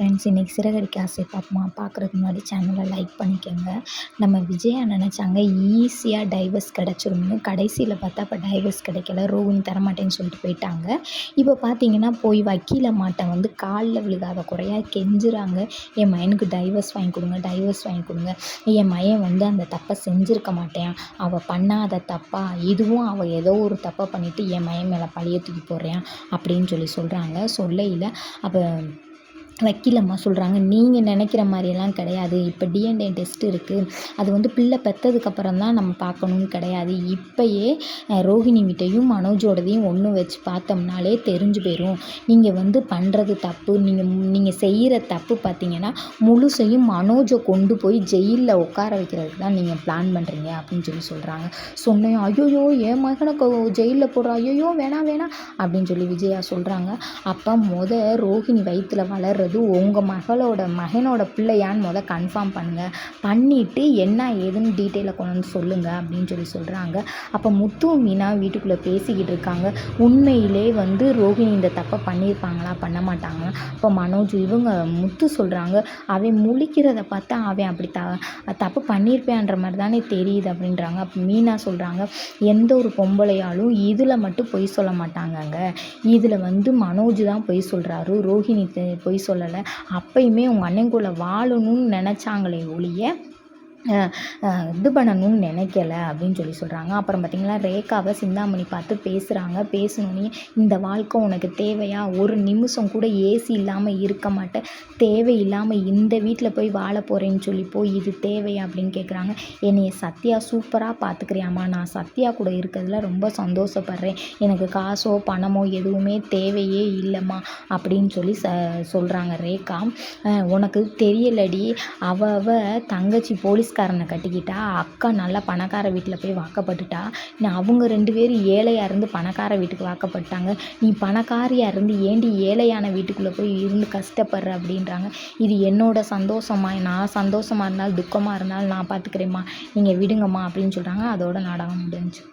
Friends, இன்றைக்கி சிறகடிக்க ஆசை பார்ப்போமா? பார்க்குறதுக்கு முன்னாடி சேனலை லைக் பண்ணிக்கோங்க. நம்ம விஜயா நினச்சாங்க ஈஸியாக டைவர்ஸ் கிடச்சிரும்னு. கடைசியில் பார்த்தா இப்போ டைவர்ஸ் கிடைக்கல. ரோஹிணி தரமாட்டேன்னு சொல்லிட்டு போயிட்டாங்க. இப்போ பார்த்தீங்கன்னா போய் வக்கீல் அம்மாட்ட வந்து காலில் விழுகாத குறையாக கெஞ்சுறாங்க. என் மகனுக்கு டைவர்ஸ் வாங்கி கொடுங்க, டைவர்ஸ் வாங்கி கொடுங்க. என் மகன் வந்து அந்த தப்பை செஞ்சுருக்க மாட்டேன், அவள் பண்ணாத தப்பா, இதுவும் அவள் ஏதோ ஒரு தப்பை பண்ணிவிட்டு என் மகன் மேலே பழிய தூக்கி போடுறேன் அப்படின்னு சொல்கிறாங்க. சொல்லையில் அப்போ வக்கீல் அம்மா சொல்கிறாங்க, நீங்கள் நினைக்கிற மாதிரியெல்லாம் கிடையாது. இப்போ டிஎன்ஏ டெஸ்ட் இருக்குது, அது வந்து பிள்ளை பெற்றதுக்கப்புறம் தான் நம்ம பார்க்கணுன்னு கிடையாது. இப்போயே ரோஹிணி வீட்டையும் மனோஜோடதையும் ஒன்று வச்சு பார்த்தோம்னாலே தெரிஞ்சு போயிடும். நீங்கள் வந்து பண்ணுறது தப்பு. நீங்கள் செய்கிற தப்பு பார்த்தீங்கன்னா முழுசையும் மனோஜை கொண்டு போய் ஜெயிலில் உட்கார வைக்கிறதுக்கு தான் நீங்கள் பிளான் பண்ணுறீங்க அப்படின்னு சொல்கிறாங்க. சொன்னேன், ஐயோயோ என் மகனுக்கு ஜெயிலில் போடுறா, ஐயோயோ வேணாம் வேணாம் அப்படின்னு விஜயா சொல்கிறாங்க. அப்போ ரோஹிணி வயிற்றில் வளர்றது உங்கள் மகனோட பிள்ளையான்னு கன்ஃபார்ம் பண்ணுங்கள், பண்ணிவிட்டு என்ன ஏதுன்னு டீட்டெயிலை கொண்டு வந்து சொல்லுங்கள் அப்படின்னு சொல்கிறாங்க. அப்போ முத்து மீனா வீட்டுக்குள்ளே பேசிக்கிட்டு இருக்காங்க. உண்மையிலே வந்து ரோஹிணி இந்த தப்பை பண்ணியிருப்பாங்களா பண்ண மாட்டாங்களா? அப்போ மனோஜ் இவங்க முத்து சொல்கிறாங்க, அவன் முழிக்கிறத பார்த்தா அவன் அப்படி தப்பு பண்ணியிருப்பேன்ற மாதிரி தானே தெரியுது அப்படின்றாங்க. அப்போ மீனா சொல்கிறாங்க, எந்த ஒரு பொம்பளையாலும் இதில் மட்டும் பொய் சொல்ல மாட்டாங்கங்க, இதில் வந்து மனோஜ் தான் பொய் சொல்கிறாரு, ரோஹிணி பொய் சொல்லலை. அப்பயுமே உங்கள் அண்ணன் கூட வாழணும்னு நினச்சாங்களே ஒழிய இது பண்ணணும்னு நினைக்கல அப்படின்னு சொல்கிறாங்க. அப்புறம் பார்த்திங்கன்னா ரேகாவை சிந்தாமணி பார்த்து பேசுகிறாங்க. பேசணுன்னே, இந்த வாழ்க்கை உனக்கு தேவையா? ஒரு நிமிஷம் கூட ஏசி இல்லாமல் இருக்க மாட்டேன், தேவையில்லாமல் இந்த வீட்டில் போய் வாழ போகிறேன்னு போய் இது தேவையா அப்படின்னு கேட்குறாங்க. என்னைய சத்யா சூப்பராக பார்த்துக்கிறியாம்மா, நான் சத்யா கூட இருக்கிறதுல ரொம்ப சந்தோஷப்படுறேன், எனக்கு காசோ பணமோ எதுவுமே தேவையே இல்லைம்மா அப்படின்னு சொல்கிறாங்க ரேகா. உனக்கு தெரியலடி, அவ தங்கச்சி போலீஸ்காரனை கட்டிக்கிட்டா, அக்கா நல்லா பணக்கார வீட்டில் போய் வாக்கப்பட்டுட்டா, அவங்க 2 பேரும் ஏழையாக இருந்து பணக்கார வீட்டுக்கு வாக்கப்பட்டாங்க, நீ பணக்காரியாக இருந்து ஏண்டி ஏழையான வீட்டுக்குள்ளே போய் இருந்து கஷ்டப்படுற அப்படின்றாங்க. இது என்னோட சந்தோஷமா, நான் சந்தோஷமாக இருந்தாலும் துக்கமாக இருந்தாலும் நான் பார்த்துக்கிறேம்மா, நீங்கள் விடுங்கம்மா அப்படின்னு சொல்கிறாங்க. அதோட நாடகம் முடிஞ்சுச்சு.